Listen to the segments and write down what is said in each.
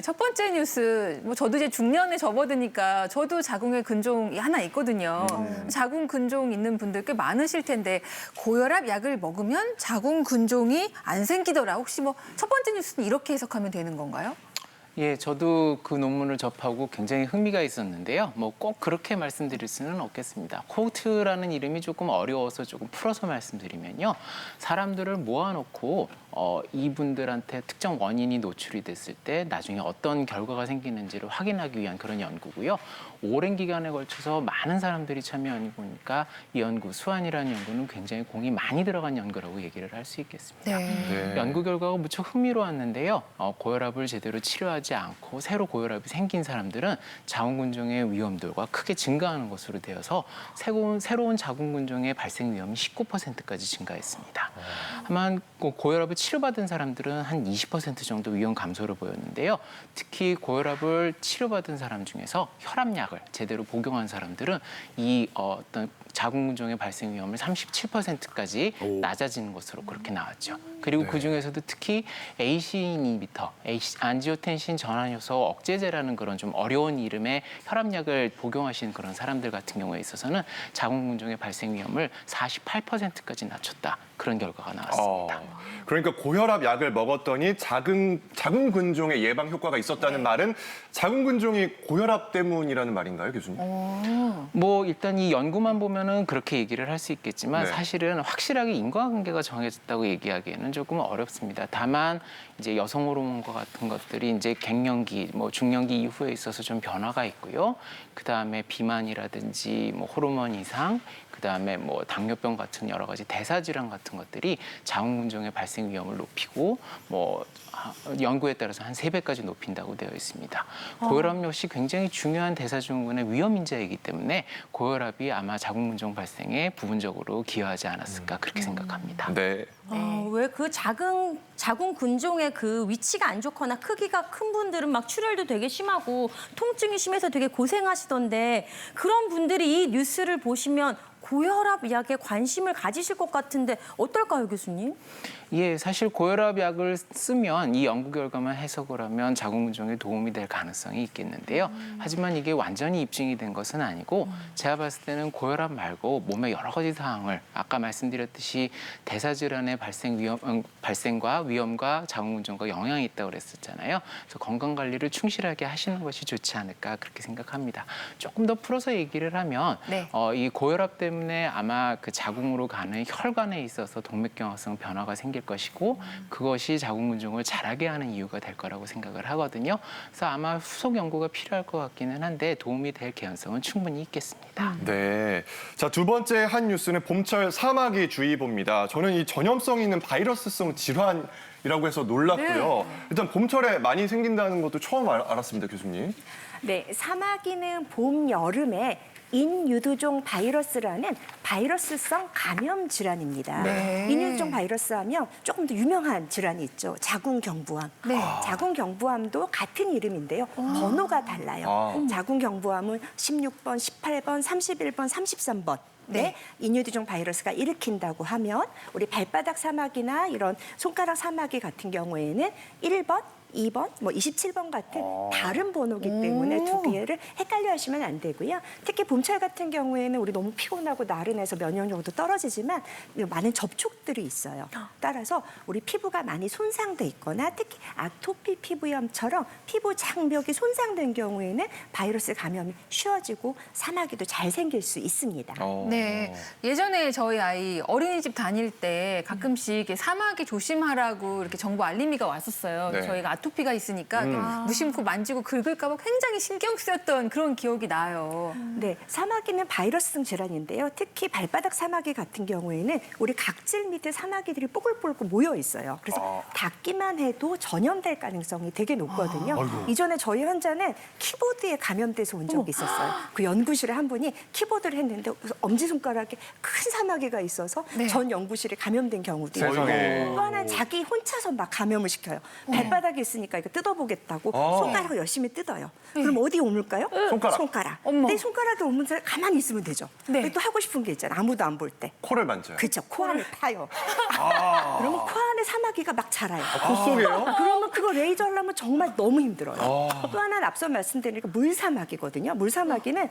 첫 번째 뉴스, 뭐 저도 이제 중년에 접어드니까 저도 자궁에 근종이 하나 있거든요. 자궁 근종 있는 분들 꽤 많으실 텐데 고혈압 약을 먹으면 자궁 근종이 안 생기더라. 혹시 뭐 첫 번째 뉴스는 이렇게 해석하면 되는 건가요? 예, 저도 그 논문을 접하고 굉장히 흥미가 있었는데요. 뭐 꼭 그렇게 말씀드릴 수는 없겠습니다. 코호트라는 이름이 조금 어려워서 조금 풀어서 말씀드리면요. 사람들을 모아놓고 이분들한테 특정 원인이 노출이 됐을 때 나중에 어떤 결과가 생기는지를 확인하기 위한 그런 연구고요. 오랜 기간에 걸쳐서 많은 사람들이 참여하니 보니까 이 연구, 수환이라는 연구는 굉장히 공이 많이 들어간 연구라고 얘기를 할 수 있겠습니다. 네. 연구 결과가 무척 흥미로웠는데요. 고혈압을 제대로 치료하지 않고 새로 고혈압이 생긴 사람들은 자궁근종의 위험도가 크게 증가하는 것으로 되어서 새로운 자궁근종의 발생 위험이 19%까지 증가했습니다. 다만 고혈압을 치료받은 사람들은 한 20% 정도 위험 감소를 보였는데요. 특히 고혈압을 치료받은 사람 중에서 혈압약을 제대로 복용한 사람들은 이 어떤 자궁근종의 발생 위험을 37%까지 낮아지는 것으로 그렇게 나왔죠. 그리고 그중에서도 특히 ACE 이니비터, 안지오텐신 전환효소 억제제라는 그런 좀 어려운 이름의 혈압약을 복용하시는 그런 사람들 같은 경우에 있어서는 자궁근종의 발생 위험을 48%까지 낮췄다. 그런 결과가 나왔습니다. 그러니까 고혈압 약을 먹었더니 자궁근종의 예방 효과가 있었다는 말은 자궁근종이 고혈압 때문이라는 말인가요, 교수님? 뭐 일단 이 연구만 보면은 그렇게 얘기를 할 수 있겠지만 네. 사실은 확실하게 인과관계가 정해졌다고 얘기하기에는 조금 어렵습니다. 다만 이제 여성 호르몬과 같은 것들이 이제 갱년기, 뭐 중년기 이후에 있어서 좀 변화가 있고요. 그 다음에 비만이라든지 뭐 호르몬 이상, 그 다음에 뭐 당뇨병 같은 여러 가지 대사 질환 같은 것들이 자궁근종의 발생 위험을 높이고 뭐 연구에 따라서 한 3배까지 높인다고 되어 있습니다. 고혈압 역시 굉장히 중요한 대사증후군의 위험 인자이기 때문에 고혈압이 아마 자궁근종 발생에 부분적으로 기여하지 않았을까 그렇게 생각합니다. 네. 왜 그 자궁 근종의 그 위치가 안 좋거나 크기가 큰 분들은 막 출혈도 되게 심하고 통증이 심해서 되게 고생하시던데 그런 분들이 이 뉴스를 보시면 고혈압 약에 관심을 가지실 것 같은데 어떨까요, 교수님? 예, 사실 고혈압 약을 쓰면 이 연구 결과만 해석을 하면 자궁근종에 도움이 될 가능성이 있겠는데요. 하지만 이게 완전히 입증이 된 것은 아니고 제가 봤을 때는 고혈압 말고 몸의 여러 가지 사항을 아까 말씀드렸듯이 대사질환의 발생과 위험과 자궁근종과 영향이 있다고 그랬었잖아요. 그래서 건강 관리를 충실하게 하시는 것이 좋지 않을까 그렇게 생각합니다. 조금 더 풀어서 얘기를 하면 네. 이 고혈압 때문에 아마 그 자궁으로 가는 혈관에 있어서 동맥경화성 변화가 생길 것이고 그것이 자궁근종을 자라게 하는 이유가 될 거라고 생각을 하거든요. 그래서 아마 후속 연구가 필요할 것 같기는 한데 도움이 될 개연성은 충분히 있겠습니다. 네. 자, 두 번째 한 뉴스는 봄철 사마귀 주의보입니다. 저는 이 전염성 있는 바이러스성 질환이라고 해서 놀랐고요. 일단 봄철에 많이 생긴다는 것도 처음 알았습니다, 교수님. 네, 사마귀는 봄, 여름에 인유두종 바이러스라는 바이러스성 감염 질환입니다. 네. 인유두종 바이러스 하면 조금 더 유명한 질환이 있죠. 자궁경부암. 네. 자궁경부암도 같은 이름인데요. 번호가 달라요. 자궁경부암은 16번, 18번, 31번, 33번. 네. 인유두종 바이러스가 일으킨다고 하면 우리 발바닥 사마귀나 이런 손가락 사마귀 같은 경우에는 1번, 2번, 뭐 27번 같은 다른 번호기 때문에 두 개를 헷갈려 하시면 안 되고요. 특히 봄철 같은 경우에는 우리 너무 피곤하고 나른해서 면역력도 떨어지지만 많은 접촉들이 있어요. 따라서 우리 피부가 많이 손상돼 있거나 특히 아토피 피부염처럼 피부 장벽이 손상된 경우에는 바이러스 감염이 쉬워지고 사마귀도 잘 생길 수 있습니다. 네. 예전에 저희 아이 어린이집 다닐 때 가끔씩 이렇게 사마귀 조심하라고 이렇게 정보 알림이가 왔었어요. 네. 저희가 아토피가 있으니까 무심코 만지고 긁을까 봐 굉장히 신경 쓰였던 그런 기억이 나요. 네, 사마귀는 바이러스성 질환인데요. 특히 발바닥 사마귀 같은 경우에는 우리 각질 밑에 사마귀들이 뽀글뽀글 모여 있어요. 그래서 닿기만 해도 전염될 가능성이 되게 높거든요. 이전에 저희 환자는 키보드에 감염돼서 온 적이 있었어요. 그 연구실에 한 분이 키보드를 했는데 엄지손가락에 큰 사마귀가 있어서 네. 전 연구실에 감염된 경우도 있고 세상에. 또 하나는 자기 혼자서 막 감염을 시켜요. 발바닥에 있으면 있으니까 이거 뜯어보겠다고 아. 손가락을 열심히 뜯어요. 그럼 어디 오물까요? 손가락. 어머. 내 손가락에 오면 가만히 있으면 되죠. 네. 또 하고 싶은 게 있잖아요. 아무도 안 볼 때. 코를 만져요. 그렇죠. 코 안을 파요. 그러면 코 안에 사마귀가 막 자라요. 코 속에요? 그러면 그거 레이저 하려면 정말 너무 힘들어요. 또 하나는 앞서 말씀드린 게 물사마귀거든요. 물사마귀는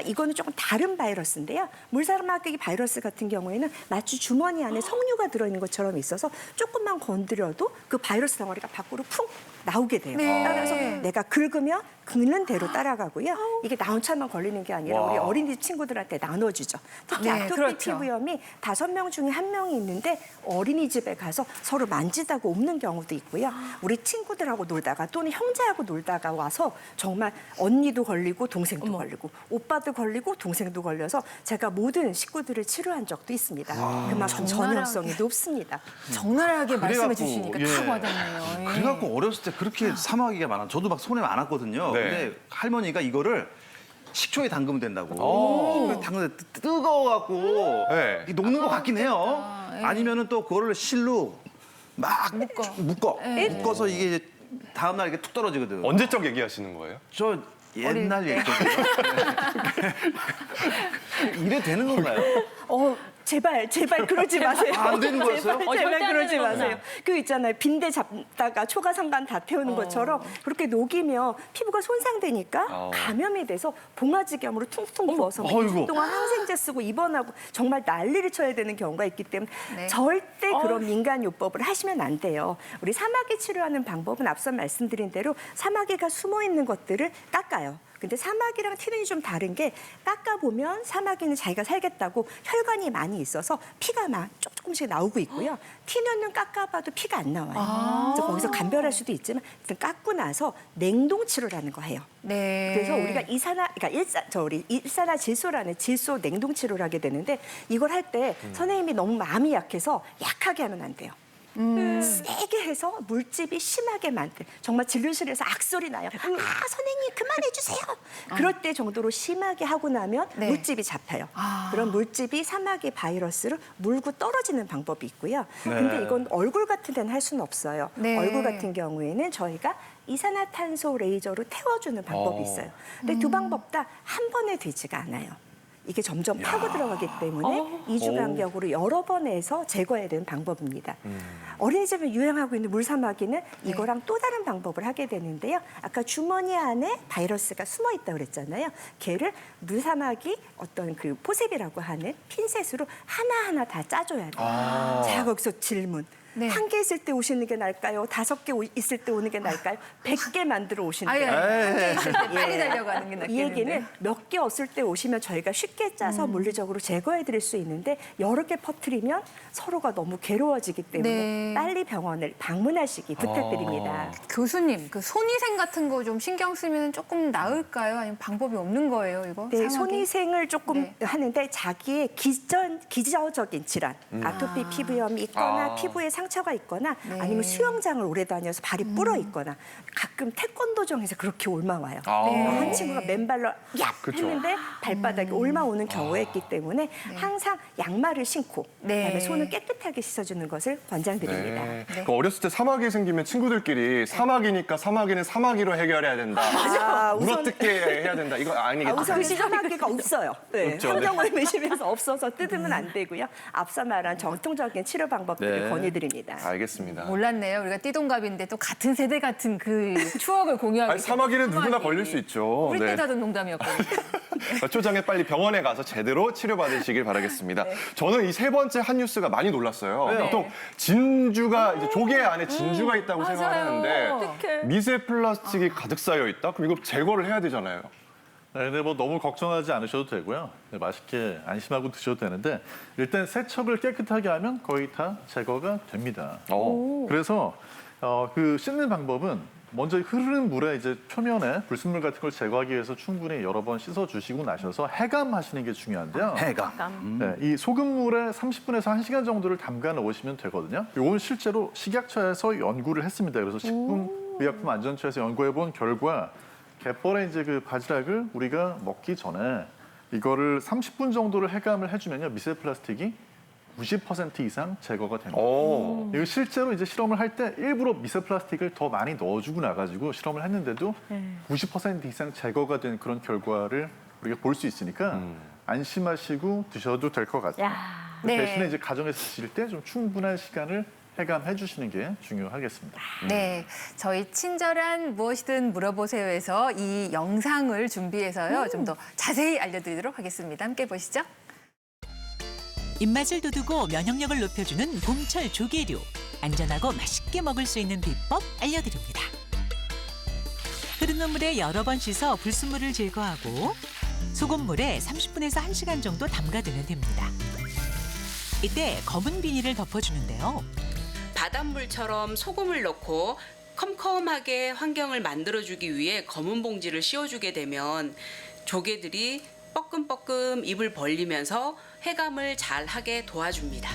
이거는 조금 다른 바이러스인데요. 물사마귀 바이러스 같은 경우에는 마치 주머니 안에 석류가 들어있는 것처럼 있어서 조금만 건드려도 그 바이러스 덩어리가 밖으로 푹 나오게 돼요. 네. 따라서 내가 긁으면 긁는 대로 따라가고요. 이게 나 혼자만 걸리는 게 아니라 우리 어린이 친구들한테 나눠주죠. 특히 네, 아토피 그렇죠. 피부염이 5명 중에 1명이 있는데 어린이집에 가서 서로 만지다가 옮는 경우도 있고요. 우리 친구들하고 놀다가 또는 형제하고 놀다가 와서 정말 언니도 걸리고 동생도 걸리고 오빠도 걸리고 동생도 걸려서 제가 모든 식구들을 치료한 적도 있습니다. 그만큼 전염성이 높습니다. 적나라하게 말씀해 그래갖고, 주시니까 예. 다 와닿네요. 예. 그래갖고 어렸을 때 그렇게 사마귀가 많아. 저도 막 손에 많았거든요. 네. 근데 할머니가 이거를 식초에 담그면 된다고. 식초에 담그면 뜨거워갖고 네. 이 녹는 것 같긴 해요. 아니면은 또 그거를 실로 막 묶어서 이게 다음날 이게 툭 떨어지거든. 언제적 얘기하시는 거예요? 저 옛날 얘기거든요. 이래 되는 건가요? 제발 그러지 마세요. 안 되는 거였어요? 제발 절대 안 그러지 되는 마세요. 거구나. 그 있잖아요. 빈대 잡다가 초가상간 다 태우는 것처럼 그렇게 녹이면 피부가 손상되니까 감염이 돼서 봉화지겸으로 퉁퉁 부어서 뭐 어이구. 이틀 동안 항생제 쓰고 입원하고 정말 난리를 쳐야 되는 경우가 있기 때문에 네. 절대 그런 민간요법을 하시면 안 돼요. 우리 사마귀 치료하는 방법은 앞서 말씀드린 대로 사마귀가 숨어 있는 것들을 깎아요. 근데 사마귀랑 티눈이 좀 다른 게 깎아보면 사마귀는 자기가 살겠다고 혈관이 많이 있어서 피가 막 조금씩 나오고 있고요. 티눈은 깎아봐도 피가 안 나와요. 그래서 거기서 감별할 수도 있지만 일단 깎고 나서 냉동치료라는 거 해요. 네. 그래서 우리가 일산화질소라는 질소 냉동치료를 하게 되는데 이걸 할 때 선생님이 너무 마음이 약해서 약하게 하면 안 돼요. 세게 해서 물집이 심하게 만들 정말 진료실에서 악소리 나요. 선생님 그만해주세요. 그럴 때 정도로 심하게 하고 나면 네. 물집이 잡혀요. 그런 물집이 사마귀 바이러스를 물고 떨어지는 방법이 있고요. 근데 이건 얼굴 같은 데는 할 수는 없어요. 네. 얼굴 같은 경우에는 저희가 이산화탄소 레이저로 태워주는 방법이 있어요. 근데 두 방법 다 한 번에 되지가 않아요. 이게 점점 파고 들어가기 때문에 2주 간격으로 여러 번 해서 제거해야 되는 방법입니다. 어린이집에 유행하고 있는 물사마귀는 이거랑 또 다른 방법을 하게 되는데요. 아까 주머니 안에 바이러스가 숨어 있다고 그랬잖아요. 걔를 물사마귀 어떤 그 포셉이라고 하는 핀셋으로 하나하나 다 짜줘야 돼요. 자, 거기서 질문. 네. 한 개 있을 때 오시는 게 나을까요? 5개 있을 때 오는 게 나을까요? 100개 만들어 오시는 게 나을까요? 빨리 달려가는 게 이 낫겠는데. 얘기는 몇 개 없을 때 오시면 저희가 쉽게 짜서 물리적으로 제거해 드릴 수 있는데 여러 개 퍼뜨리면 서로가 너무 괴로워지기 때문에 네. 빨리 병원을 방문하시기 부탁드립니다. 교수님, 그 손위생 같은 거 좀 신경 쓰면 조금 나을까요? 아니면 방법이 없는 거예요, 이거? 네, 사마귀? 손위생을 조금 네. 하는데 자기의 기저적인 질환, 아토피 피부염이 있거나 피부에 상처가 있거나 네. 아니면 수영장을 오래 다녀서 발이 불어 있거나 가끔 태권도장에서 그렇게 올마와요. 네. 한 친구가 맨발로 얍 그쵸. 했는데 발바닥에 올마오는 경우가 있기 때문에 항상 양말을 신고 네. 그다음에 손을 깨끗하게 씻어주는 것을 권장드립니다. 네. 그 어렸을 때 사마귀 생기면 친구들끼리 사마귀니까 사마귀는 사마귀로 해결해야 된다. 물어뜯게 해야 된다. 이거 아니겠죠? 우선 사마귀가 없어요. 네. 없죠. 환경오염 의심에서 없어서 뜯으면 안 되고요. 앞서 말한 정통적인 치료 방법들을 네. 권유드립니다. 알겠습니다. 몰랐네요. 우리가 띠동갑인데 또 같은 세대 같은 그 추억을 공유하고 아니, 사마귀는 누구나 걸릴 수 있죠. 우리 네. 때도 하던 농담이었거든요. 초장에 빨리 병원에 가서 제대로 치료받으시길 바라겠습니다. 저는 이 세 번째 한 뉴스가 많이 놀랐어요. 왜요? 보통 진주가 이제 조개 안에 진주가 있다고 맞아요. 생각하는데 어떡해. 미세 플라스틱이 가득 쌓여 있다? 그럼 이거 제거를 해야 되잖아요. 네, 근데 뭐 너무 걱정하지 않으셔도 되고요. 네, 맛있게 안심하고 드셔도 되는데 일단 세척을 깨끗하게 하면 거의 다 제거가 됩니다. 그래서 그 씻는 방법은 먼저 흐르는 물에 이제 표면에 불순물 같은 걸 제거하기 위해서 충분히 여러 번 씻어 주시고 나셔서 해감하시는 게 중요한데요. 해감. 네, 이 소금물에 30분에서 1시간 정도를 담가 놓으시면 되거든요. 이건 실제로 식약처에서 연구를 했습니다. 그래서 식품의약품안전처에서 연구해 본 결과 갯벌에 이제 그 바지락을 우리가 먹기 전에 이거를 30분 정도를 해감을 해주면요 미세 플라스틱이 90% 이상 제거가 됩니다. 오. 이거 실제로 이제 실험을 할 때 일부러 미세 플라스틱을 더 많이 넣어주고 나가지고 실험을 했는데도 90% 이상 제거가 된 그런 결과를 우리가 볼 수 있으니까 안심하시고 드셔도 될 것 같아요. 야. 네. 대신에 이제 가정에서 드실 때 좀 충분한 시간을 해감해 주시는 게 중요하겠습니다. 네, 저희 친절한 무엇이든 물어보세요에서 이 영상을 준비해서요 좀 더 자세히 알려드리도록 하겠습니다. 함께 보시죠. 입맛을 돋우고 면역력을 높여주는 봄철 조개류. 안전하고 맛있게 먹을 수 있는 비법 알려드립니다. 흐르는 물에 여러 번 씻어 불순물을 제거하고 소금물에 30분에서 1시간 정도 담가두면 됩니다. 이때 검은 비닐을 덮어주는데요. 바닷물처럼 소금을 넣고 컴컴하게 환경을 만들어주기 위해 검은 봉지를 씌워주게 되면 조개들이 뻐끔뻐끔 입을 벌리면서 해감을 잘 하게 도와줍니다.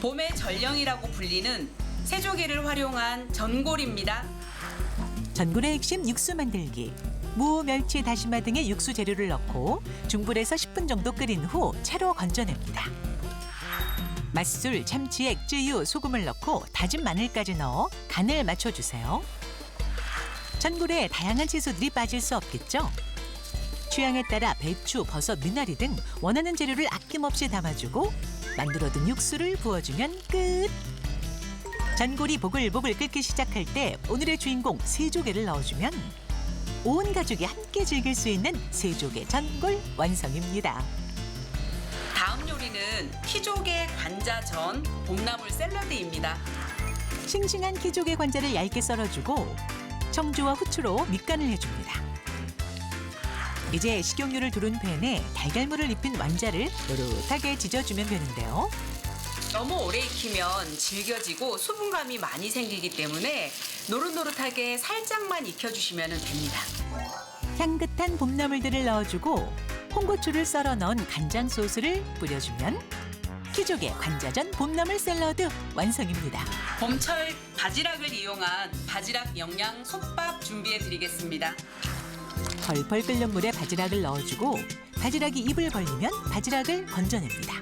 봄의 전령이라고 불리는 새조개를 활용한 전골입니다. 전골의 핵심 육수 만들기. 무, 멸치, 다시마 등의 육수 재료를 넣고 중불에서 10분 정도 끓인 후 채로 건져냅니다. 맛술, 참치액, 쯔유, 소금을 넣고 다진 마늘까지 넣어 간을 맞춰주세요. 전골에 다양한 채소들이 빠질 수 없겠죠? 취향에 따라 배추, 버섯, 미나리 등 원하는 재료를 아낌없이 담아주고 만들어둔 육수를 부어주면 끝! 전골이 보글보글 끓기 시작할 때 오늘의 주인공 새조개를 넣어주면 온 가족이 함께 즐길 수 있는 새조개 전골 완성입니다. 다음 요리는 키조개 관자전 봄나물 샐러드입니다. 싱싱한 키조개 관자를 얇게 썰어주고 청주와 후추로 밑간을 해줍니다. 이제 식용유를 두른 팬에 달걀물을 입힌 완자를 노릇하게 지져주면 되는데요. 너무 오래 익히면 질겨지고 수분감이 많이 생기기 때문에 노릇노릇하게 살짝만 익혀주시면 됩니다. 향긋한 봄나물들을 넣어주고 홍고추를 썰어 넣은 간장 소스를 뿌려주면 키조개 관자전 봄나물 샐러드 완성입니다. 봄철 바지락을 이용한 바지락 영양 솥밥 준비해드리겠습니다. 펄펄 끓는 물에 바지락을 넣어주고 바지락이 입을 벌리면 바지락을 건져냅니다.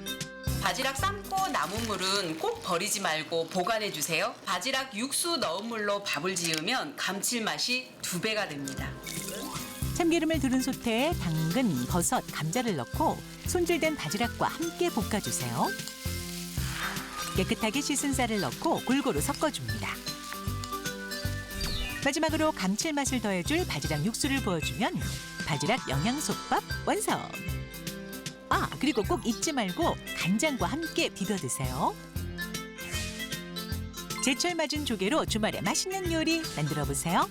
바지락 삶고 남은 물은 꼭 버리지 말고 보관해주세요. 바지락 육수 넣은 물로 밥을 지으면 감칠맛이 2배가 됩니다. 참기름을 두른 솥에 당근, 버섯, 감자를 넣고 손질된 바지락과 함께 볶아주세요. 깨끗하게 씻은 쌀을 넣고 골고루 섞어줍니다. 마지막으로 감칠맛을 더해줄 바지락 육수를 부어주면 바지락 영양솥밥 완성! 아, 그리고 꼭 잊지 말고 간장과 함께 비벼 드세요. 제철 맞은 조개로 주말에 맛있는 요리 만들어 보세요.